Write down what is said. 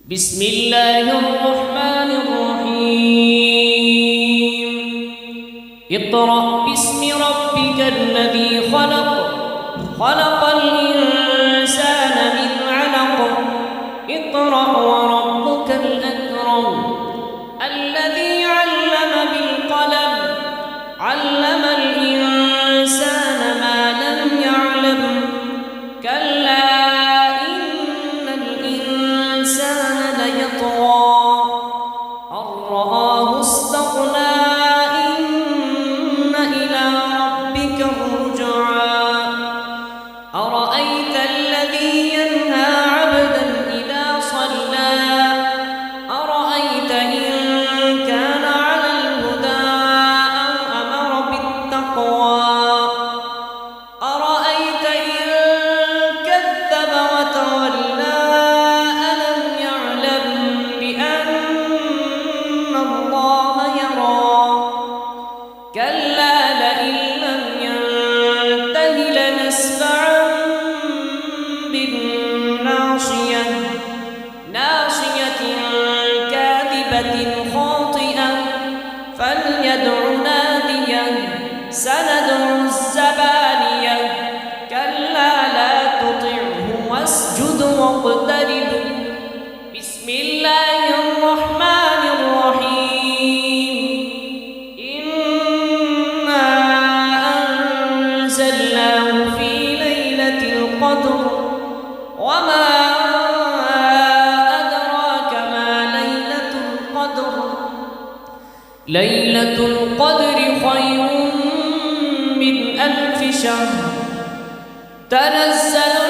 بسم الله الرحمن الرحيم اقرأ باسم ربك الذي خلق خلق الإنسان من علق اقرأ وربك الأكرم الذي علم بالقلم علم الإنسان ما لم يعلم كلا إن الإنسان ليطغى أن رآه استغنى إن إلى ربك الرجعى أرأيت الذي ينهى عبدا إذا صلى أرأيت إن كان على الهدى أو أمر بالتقوى أرأيت إن كذب وتولى ألم يعلم بأن الله يرى كلا لئن لم ينته لنسفعا بالناصية ناصية كاذبة خاطئة فليدع ناديه سندع الزبانية كلا لا تطعه واسجد واقترب بسم الله الرحمن الرحيم إنا أنزلناه في ليلة القدر وما أدراك ما ليلة القدر ليلة القدر خير من 1000 شهر تنزل